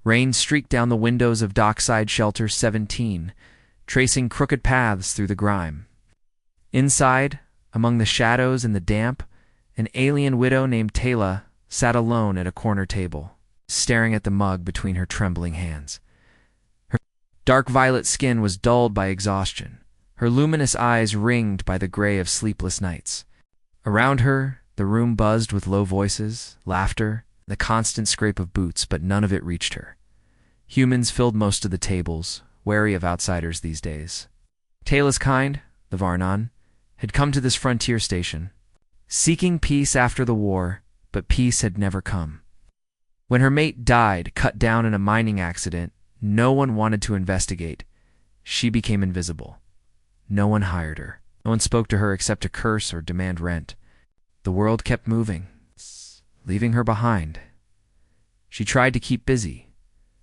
Rain streaked down the windows of Dockside Shelter 17, tracing crooked paths through the grime. Inside, among the shadows and the damp, an alien widow named Taylor sat alone at a corner table, staring at the mug between her trembling hands. Her dark violet skin was dulled by exhaustion, her luminous eyes ringed by the gray of sleepless nights. Around her, the room buzzed with low voices, laughter, the constant scrape of boots, but none of it reached her. Humans filled most of the tables, wary of outsiders these days. Taylor's kind, the Varnon, had come to this frontier station, seeking peace after the war, but peace had never come. When her mate died, cut down in a mining accident, no one wanted to investigate. She became invisible. No one hired her. No one spoke to her except to curse or demand rent. The world kept moving, leaving her behind. She tried to keep busy.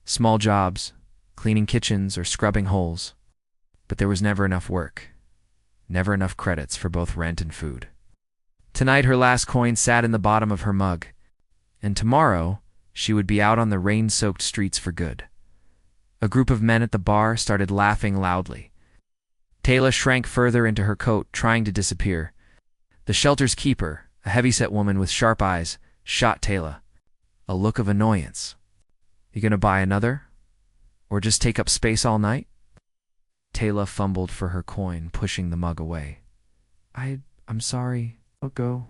Small jobs, cleaning kitchens or scrubbing holes. But there was never enough work. Never enough credits for both rent and food. Tonight her last coin sat in the bottom of her mug. And tomorrow she would be out on the rain-soaked streets for good. A group of men at the bar started laughing loudly. Taylor shrank further into her coat, trying to disappear. The shelter's keeper, a heavyset woman with sharp eyes, shot Taylor. A look of annoyance. "You gonna buy another? Or just take up space all night?" Taylor fumbled for her coin, pushing the mug away. I'm sorry. I'll go."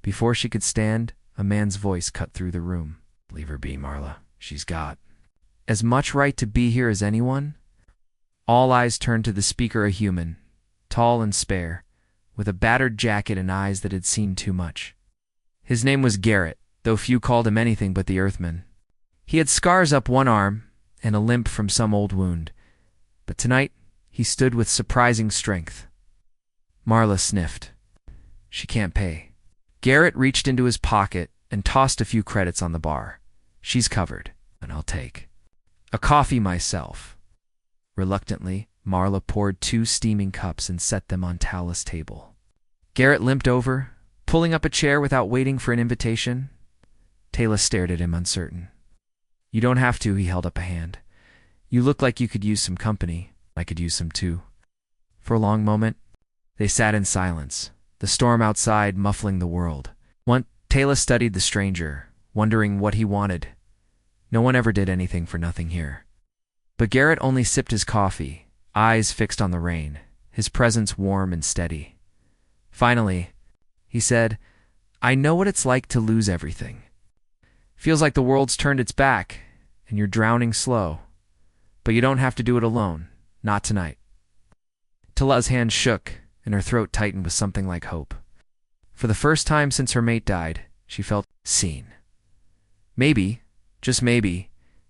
Before she could stand, a man's voice cut through the room. "Leave her be, Marla. She's got as much right to be here as anyone." All eyes turned to the speaker, a human, tall and spare, with a battered jacket and eyes that had seen too much. His name was Garrett, though few called him anything but the Earthman. He had scars up one arm and a limp from some old wound, but tonight he stood with surprising strength. Marla sniffed. "She can't pay." Garrett reached into his pocket and tossed a few credits on the bar. "She's covered, and I'll take a coffee myself." Reluctantly, Marla poured 2 steaming cups and set them on Tal's table. Garrett limped over, pulling up a chair without waiting for an invitation. Taylor stared at him, uncertain. "You don't have to," he held up a hand. "You look like you could use some company. I could use some too." For a long moment, they sat in silence, the storm outside muffling the world. Taylor studied the stranger, wondering what he wanted. No one ever did anything for nothing here. But Garrett only sipped his coffee, eyes fixed on the rain, his presence warm and steady. Finally, he said, "I know what it's like to lose everything. Feels like the world's turned its back, and you're drowning slow. But you don't have to do it alone, not tonight." Tala's hand shook, and her throat tightened with something like hope. For the first time since her mate died, she felt seen. Maybe, just maybe,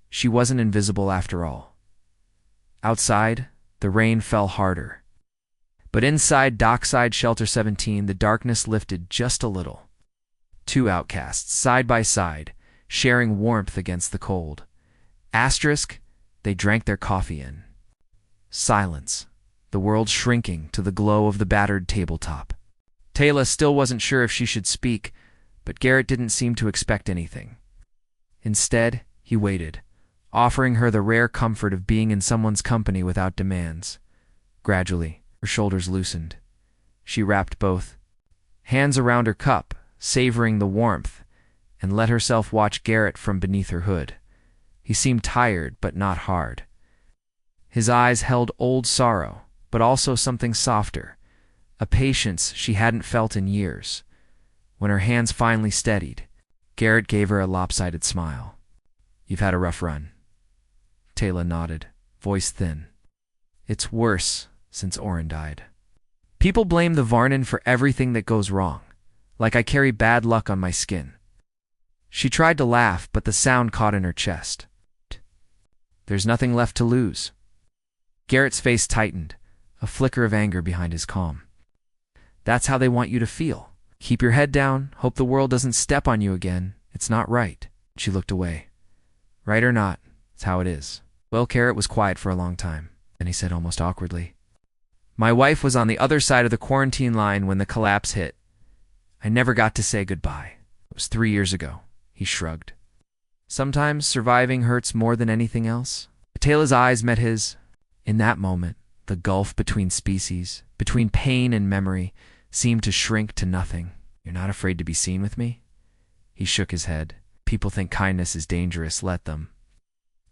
she wasn't invisible after all. Outside, the rain fell harder. But inside Dockside Shelter 17, the darkness lifted just a little. 2 outcasts, side by side, sharing warmth against the cold. Asterisk, they drank their coffee in. Silence, the world shrinking to the glow of the battered tabletop. Taylor still wasn't sure if she should speak, but Garrett didn't seem to expect anything. Instead, he waited, offering her the rare comfort of being in someone's company without demands. Gradually, her shoulders loosened. She wrapped both hands around her cup, savoring the warmth, and let herself watch Garrett from beneath her hood. He seemed tired, but not hard. His eyes held old sorrow, but also something softer, a patience she hadn't felt in years. When her hands finally steadied, Garrett gave her a lopsided smile. "You've had a rough run." Taylor nodded, voice thin. "It's worse since Oren died. People blame the Varnon for everything that goes wrong, like I carry bad luck on my skin." She tried to laugh, but the sound caught in her chest. "There's nothing left to lose." Garrett's face tightened, a flicker of anger behind his calm. "That's how they want you to feel. Keep your head down, hope the world doesn't step on you again. It's not right." She looked away. "Right or not, it's how it is." Well, Garrett was quiet for a long time. Then he said almost awkwardly, "My wife was on the other side of the quarantine line when the collapse hit. I never got to say goodbye. It was 3 years ago." He shrugged. Sometimes surviving hurts more than anything else. Taylor's eyes met his. In that moment, the gulf between species, between pain and memory, seemed to shrink to nothing. You're not afraid to be seen with me? He shook his head. People think kindness is dangerous, let them.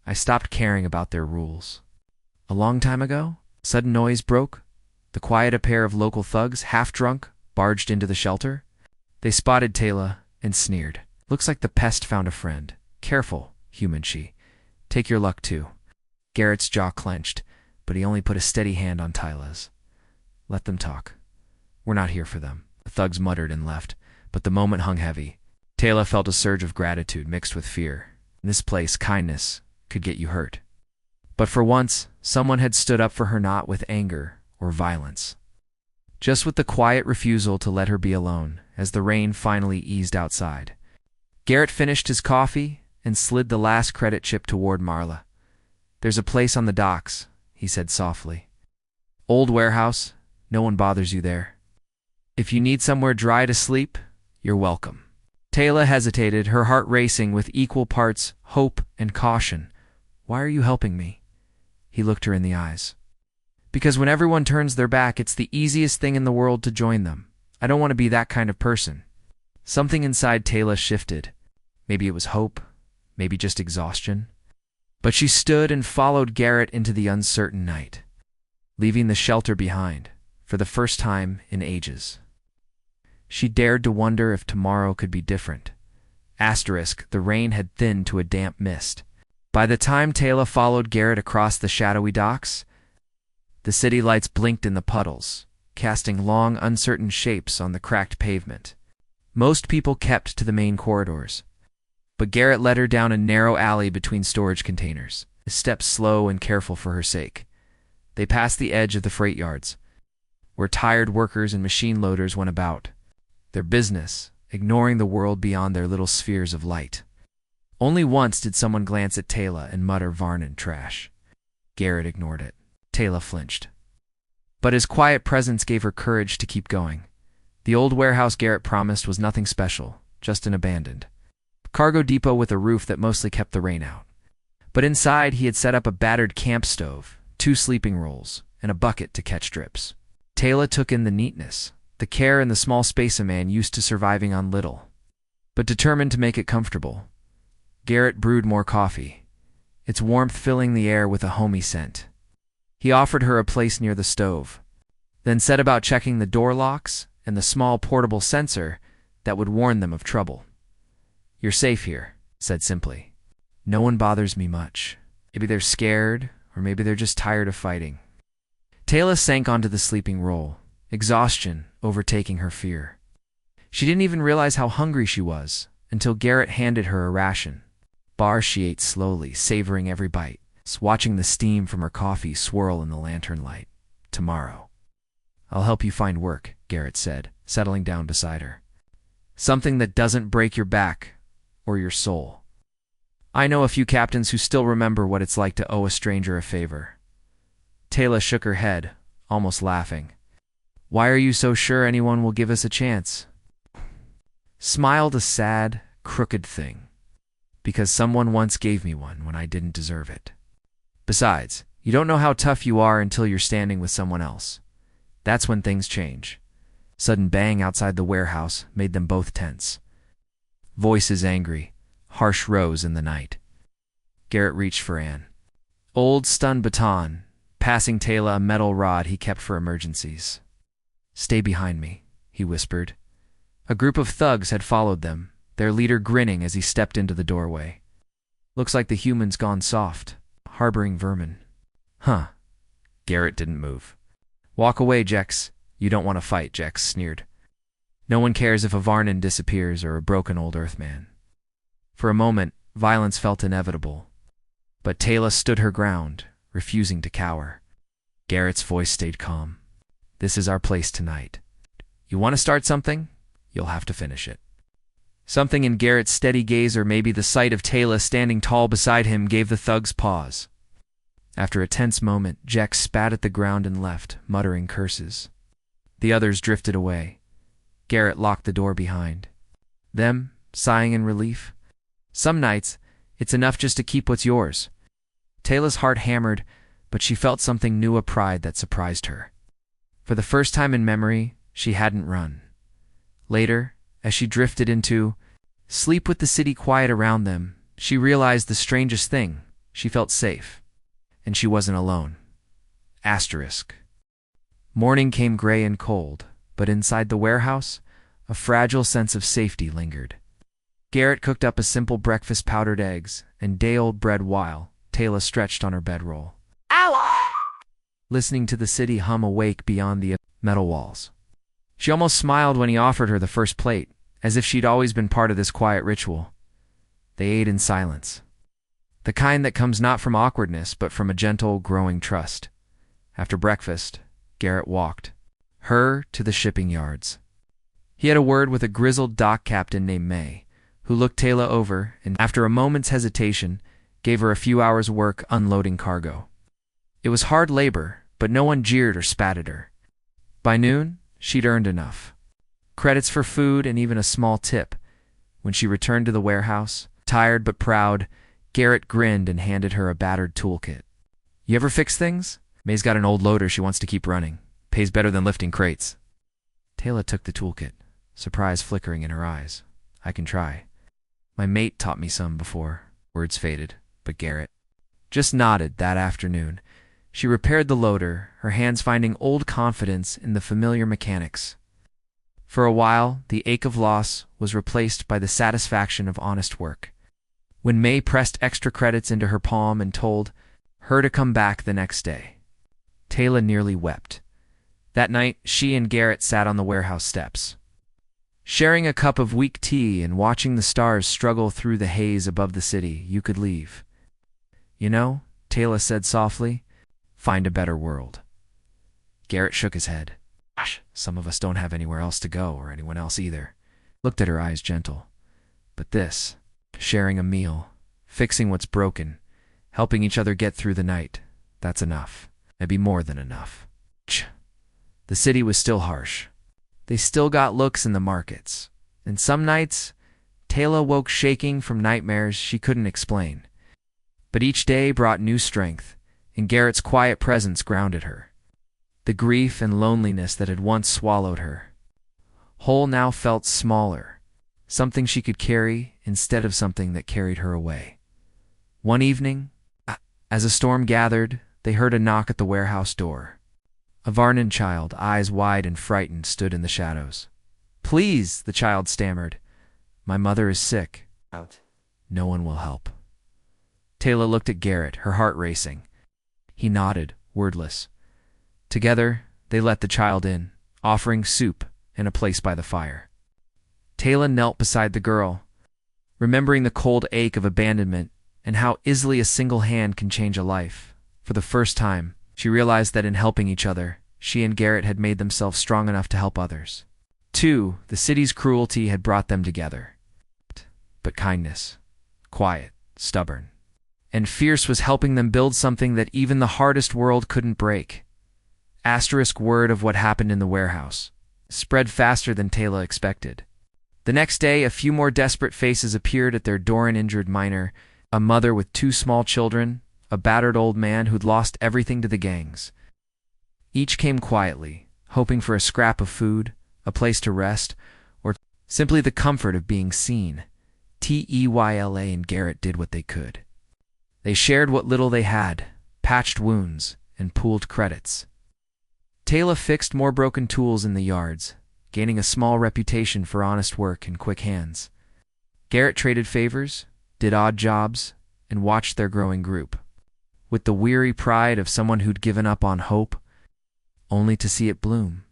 I stopped caring about their rules. A long time ago, sudden noise broke. The quiet a pair of local thugs, half drunk, barged into the shelter. They spotted Taylor and sneered. Looks like the pest found a friend. Careful, human she. Take your luck too. Garrett's jaw clenched, but he only put a steady hand on Tyla's. Let them talk. We're not here for them. The thugs muttered and left, but the moment hung heavy. Taylor felt a surge of gratitude mixed with fear. In this place, kindness could get you hurt. But for once, someone had stood up for her, not with anger or violence, just with the quiet refusal to let her be alone. As the rain finally eased outside, Garrett finished his coffee and slid the last credit chip toward Marla. There's a place on the docks, he said softly. Old warehouse, no one bothers you there. If you need somewhere dry to sleep, you're welcome. Taylor hesitated, her heart racing with equal parts hope and caution. Why are you helping me? He looked her in the eyes. Because when everyone turns their back, it's the easiest thing in the world to join them. I don't want to be that kind of person. Something inside Taylor shifted. Maybe it was hope, maybe just exhaustion. But she stood and followed Garrett into the uncertain night, leaving the shelter behind, for the first time in ages. She dared to wonder if tomorrow could be different. The rain had thinned to a damp mist. By the time Taylor followed Garrett across the shadowy docks, the city lights blinked in the puddles, casting long, uncertain shapes on the cracked pavement. Most people kept to the main corridors, but Garrett led her down a narrow alley between storage containers, his steps slow and careful for her sake. They passed the edge of the freight yards, where tired workers and machine loaders went about their business, ignoring the world beyond their little spheres of light. Only once did someone glance at Taylor and mutter Varnan trash. Garrett ignored it. Taylor flinched. But his quiet presence gave her courage to keep going. The old warehouse Garrett promised was nothing special, just an abandoned cargo depot with a roof that mostly kept the rain out. But inside he had set up a battered camp stove, 2 sleeping rolls, and a bucket to catch drips. Taylor took in the neatness, the care and the small space a man used to surviving on little, but determined to make it comfortable. Garrett brewed more coffee, its warmth filling the air with a homey scent. He offered her a place near the stove, then set about checking the door locks and the small portable sensor that would warn them of trouble. You're safe here, said simply. No one bothers me much. Maybe they're scared, or maybe they're just tired of fighting. Taylor sank onto the sleeping roll, exhaustion overtaking her fear. She didn't even realize how hungry she was until Garrett handed her a ration. Bar she ate slowly, savoring every bite, watching the steam from her coffee swirl in the lantern light. Tomorrow. I'll help you find work, Garrett said, settling down beside her. Something that doesn't break your back or your soul. I know a few captains who still remember what it's like to owe a stranger a favor. Taylor shook her head, almost laughing. Why are you so sure anyone will give us a chance? Smiled a sad, crooked thing. Because someone once gave me one when I didn't deserve it. Besides, you don't know how tough you are until you're standing with someone else. That's when things change. Sudden bang outside the warehouse made them both tense. Voices angry, harsh rose in the night. Garrett reached for Anne. Old stun baton, passing Taylor a metal rod he kept for emergencies. Stay behind me, he whispered. A group of thugs had followed them, their leader grinning as he stepped into the doorway. Looks like the human's gone soft, harboring vermin. Huh. Garrett didn't move. Walk away, Jex. You don't want to fight, Jex sneered. No one cares if a Varnan disappears or a broken old Earthman. For a moment, violence felt inevitable. But Taylor stood her ground, refusing to cower. Garrett's voice stayed calm. This is our place tonight. You want to start something? You'll have to finish it. Something in Garrett's steady gaze, or maybe the sight of Taylor standing tall beside him, gave the thugs pause. After a tense moment, Jex spat at the ground and left, muttering curses. The others drifted away. Garrett locked the door behind them, sighing in relief. Some nights, It's enough just to keep what's yours. Tayla's heart hammered, but she felt something new, a pride that surprised her. For the first time in memory, she hadn't run. Later, as she drifted into sleep with the city quiet around them, she realized the strangest thing. She felt safe. And she wasn't alone. Asterisk. Morning came gray and cold, but inside the warehouse, a fragile sense of safety lingered. Garrett cooked up a simple breakfast, powdered eggs, and day-old bread while Tayla stretched on her bedroll, listening to the city hum awake beyond the metal walls. She almost smiled when he offered her the first plate, as if she'd always been part of this quiet ritual. They ate in silence. The kind that comes not from awkwardness, but from a gentle, growing trust. After breakfast, Garrett walked her to the shipping yards. He had a word with a grizzled dock captain named May, who looked Tayla over and, after a moment's hesitation, gave her a few hours' work unloading cargo. It was hard labor, but no one jeered or spat at her. By noon, she'd earned enough. Credits for food and even a small tip. When she returned to the warehouse, tired but proud, Garrett grinned and handed her a battered toolkit. You ever fix things? May's got an old loader she wants to keep running. Pays better than lifting crates. Tayla took the toolkit, surprise flickering in her eyes. I can try. My mate taught me some before. Words faded, but Garrett just nodded. That afternoon, she repaired the loader, her hands finding old confidence in the familiar mechanics. For a while, the ache of loss was replaced by the satisfaction of honest work. When May pressed extra credits into her palm and told her to come back the next day, Tayla nearly wept. That night, she and Garrett sat on the warehouse steps, sharing a cup of weak tea and watching the stars struggle through the haze above the city. You could leave. You know, Tayla said softly, find a better world. Garrett shook his head. Gosh, some of us don't have anywhere else to go, or anyone else either. Looked at her eyes gentle. But this, sharing a meal, fixing what's broken, helping each other get through the night, that's enough. Maybe more than enough. The city was still harsh. They still got looks in the markets. And some nights, Tayla woke shaking from nightmares she couldn't explain. But each day brought new strength, and Garrett's quiet presence grounded her. The grief and loneliness that had once swallowed her whole now felt smaller, something she could carry instead of something that carried her away. One evening, as a storm gathered, they heard a knock at the warehouse door. A Varnan child, eyes wide and frightened, stood in the shadows. Please, the child stammered. My mother is sick. No one will help. Tayla looked at Garrett, her heart racing. He nodded, wordless. Together, they let the child in, offering soup and a place by the fire. Tayla knelt beside the girl, remembering the cold ache of abandonment and how easily a single hand can change a life. For the first time, she realized that in helping each other, she and Garrett had made themselves strong enough to help others. Too, the city's cruelty had brought them together. But kindness, quiet, stubborn, and fierce, was helping them build something that even the hardest world couldn't break. Asterisk word of what happened in the warehouse spread faster than Tayla expected. The next day, a few more desperate faces appeared at their door. An injured miner, a mother with 2 small children, a battered old man who'd lost everything to the gangs. Each came quietly, hoping for a scrap of food, a place to rest, or simply the comfort of being seen. Teyla and Garrett did what they could. They shared what little they had, patched wounds, and pooled credits. Tayla fixed more broken tools in the yards, gaining a small reputation for honest work and quick hands. Garrett traded favors, did odd jobs, and watched their growing group, with the weary pride of someone who'd given up on hope, only to see it bloom.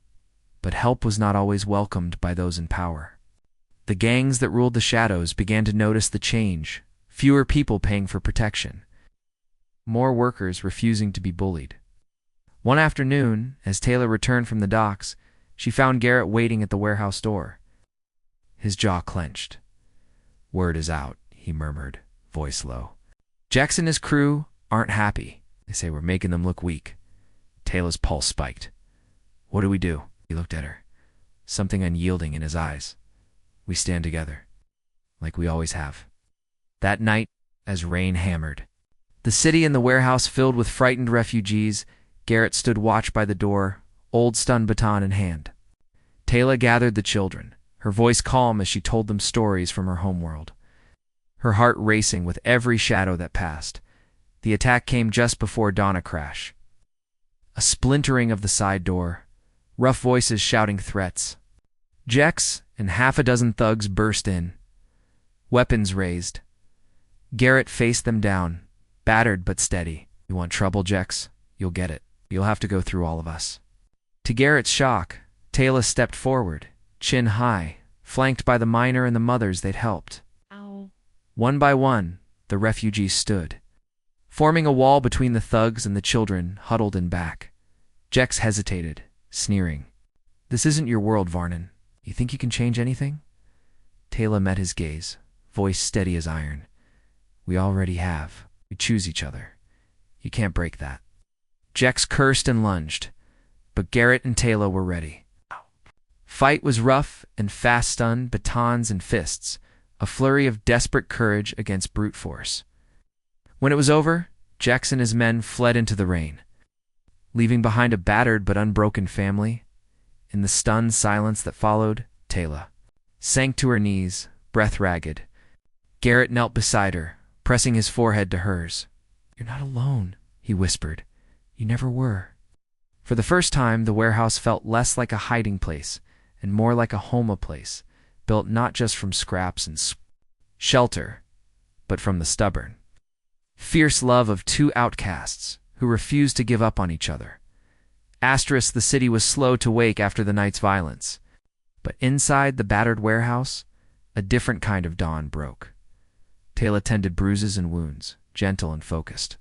But help was not always welcomed by those in power. The gangs that ruled the shadows began to notice the change, fewer people paying for protection, more workers refusing to be bullied. One afternoon, as Tayla returned from the docks, she found Garrett waiting at the warehouse door. His jaw clenched. Word is out, he murmured, voice low. Jackson and his crew aren't happy. They say we're making them look weak. Tayla's pulse spiked. What do we do? He looked at her, something unyielding in his eyes. We stand together, like we always have. That night, as rain hammered. The city and the warehouse filled with frightened refugees. Garrett stood watch by the door, old stun baton in hand. Taylor gathered the children, her voice calm as she told them stories from her homeworld, her heart racing with every shadow that passed. The attack came just before dawn crash. A splintering of the side door, rough voices shouting threats. Jex and half a dozen thugs burst in, weapons raised. Garrett faced them down, battered but steady. You want trouble, Jex? You'll get it. You'll have to go through all of us. To Garrett's shock, Taylor stepped forward, chin high, flanked by the miner and the mothers they'd helped. Ow. One by one, the refugees stood, forming a wall between the thugs and the children huddled in back. Jex hesitated, sneering. This isn't your world, Varnon. You think you can change anything? Taylor met his gaze, voice steady as iron. We already have. We choose each other. You can't break that. Jex cursed and lunged, but Garrett and Taylor were ready. Fight was rough and fast, stun, batons and fists, a flurry of desperate courage against brute force. When it was over, Jex and his men fled into the rain, leaving behind a battered but unbroken family. In the stunned silence that followed, Taylor sank to her knees, breath ragged. Garrett knelt beside her, pressing his forehead to hers. You're not alone, he whispered. You never were. For the first time, the warehouse felt less like a hiding place and more like a home place, built not just from scraps and shelter, but from the stubborn, fierce love of two outcasts who refused to give up on each other. The city was slow to wake after the night's violence, but inside the battered warehouse, a different kind of dawn broke. Taylor tended bruises and wounds, gentle and focused.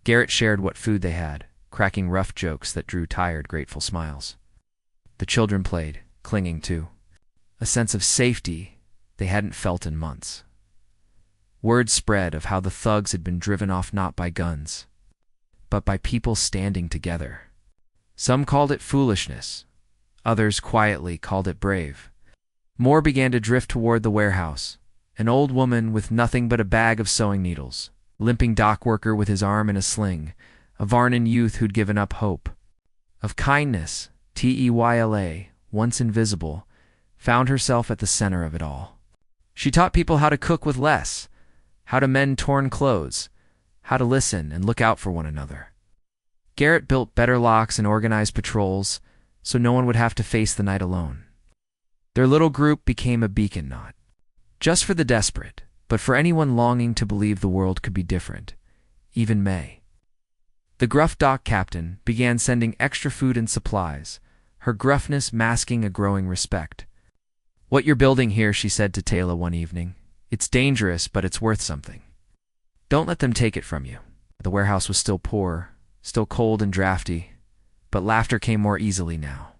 Garrett shared what food they had, cracking rough jokes that drew tired, grateful smiles. The children played, clinging to a sense of safety they hadn't felt in months. Word spread of how the thugs had been driven off not by guns, but by people standing together. Some called it foolishness. Others quietly called it brave. More began to drift toward the warehouse. An old woman with nothing but a bag of sewing needles, limping dock worker with his arm in a sling, a Varnon youth who'd given up hope. Of kindness, Teyla, once invisible, found herself at the center of it all. She taught people how to cook with less, how to mend torn clothes, how to listen and look out for one another. Garrett built better locks and organized patrols so no one would have to face the night alone. Their little group became a beacon, not just for the desperate, but for anyone longing to believe the world could be different, even May. The gruff dock captain began sending extra food and supplies, her gruffness masking a growing respect. What you're building here, she said to Taylor one evening. It's dangerous, but it's worth something. Don't let them take it from you. The warehouse was still poor, still cold and drafty, but laughter came more easily now.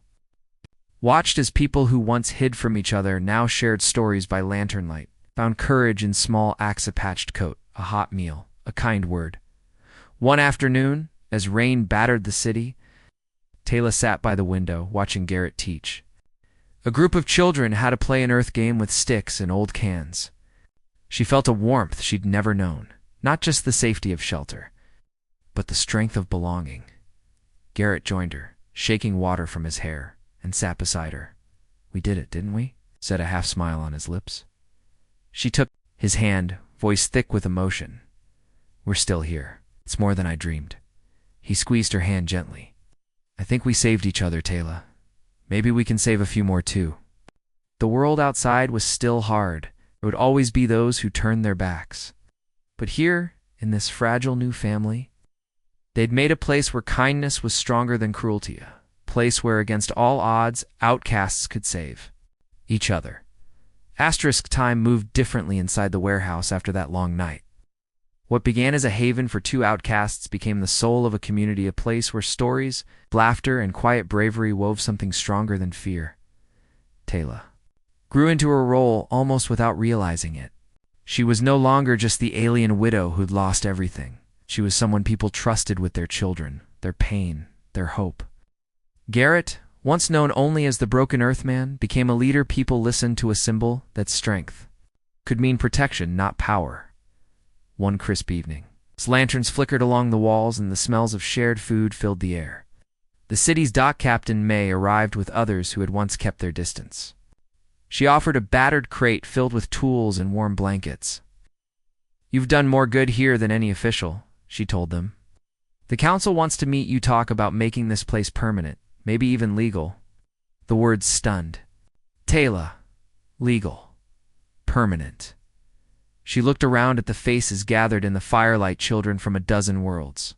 Watched as people who once hid from each other now shared stories by lantern light, found courage in small acts, a patched coat, a hot meal, a kind word. One afternoon, as rain battered the city, Taylor sat by the window, watching Garrett teach. A group of children had to play an earth game with sticks and old cans. She felt a warmth she'd never known, not just the safety of shelter, but the strength of belonging. Garrett joined her, shaking water from his hair, and sat beside her. We did it, didn't we? Said, a half smile on his lips. She took his hand, voice thick with emotion. We're still here. It's more than I dreamed. He squeezed her hand gently. I think we saved each other, Taylor. Maybe we can save a few more too. The world outside was still hard. There would always be those who turned their backs. But here, in this fragile new family, they'd made a place where kindness was stronger than cruelty, a place where, against all odds, outcasts could save each other. Time moved differently inside the warehouse after that long night. What began as a haven for two outcasts became the soul of a community, a place where stories, laughter, and quiet bravery wove something stronger than fear. Taylor grew into her role almost without realizing it. She was no longer just the alien widow who'd lost everything. She was someone people trusted with their children, their pain, their hope. Garrett, once known only as the Broken Earth Man, became a leader people listened to, a symbol that strength could mean protection, not power. one crisp evening. Lanterns flickered along the walls and the smells of shared food filled the air. The city's dock captain, May, arrived with others who had once kept their distance. She offered a battered crate filled with tools and warm blankets. "You've done more good here than any official," she told them. "The council wants to meet you, talk about making this place permanent, maybe even legal." The words stunned Taylor. Legal. Permanent. She looked around at the faces gathered in the firelight, children from a dozen worlds.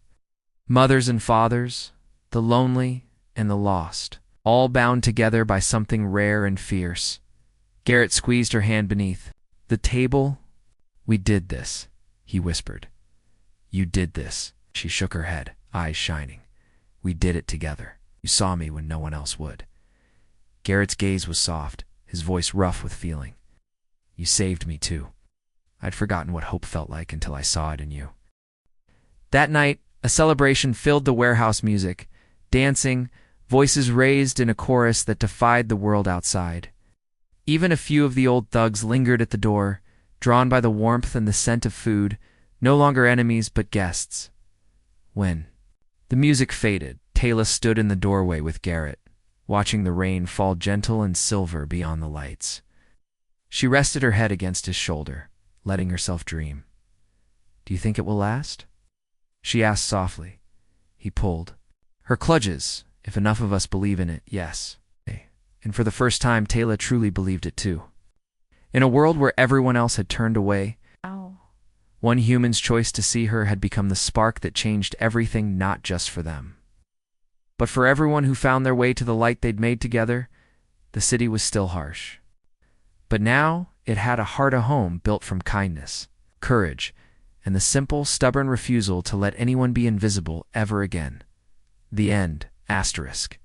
Mothers and fathers, the lonely and the lost, all bound together by something rare and fierce. Garrett squeezed her hand beneath the table. "We did this," he whispered. "You did this." She shook her head, eyes shining. "We did it together. You saw me when no one else would." Garrett's gaze was soft, his voice rough with feeling. "You saved me too. I'd forgotten what hope felt like until I saw it in you." That night, a celebration filled the warehouse. Music, dancing, voices raised in a chorus that defied the world outside. Even a few of the old thugs lingered at the door, drawn by the warmth and the scent of food, no longer enemies but guests. When the music faded, Taylor stood in the doorway with Garrett, watching the rain fall gentle and silver beyond the lights. She rested her head against his shoulder, letting herself dream. "Do you think it will last?" she asked softly. He pulled. "Her clutches, if enough of us believe in it, yes." And for the first time, Taylor truly believed it too. In a world where everyone else had turned away, one human's choice to see her had become the spark that changed everything, not just for them, but for everyone who found their way to the light they'd made together. The city was still harsh, but now it had a heart, a home built from kindness, courage, and the simple, stubborn refusal to let anyone be invisible ever again. The end. Asterisk.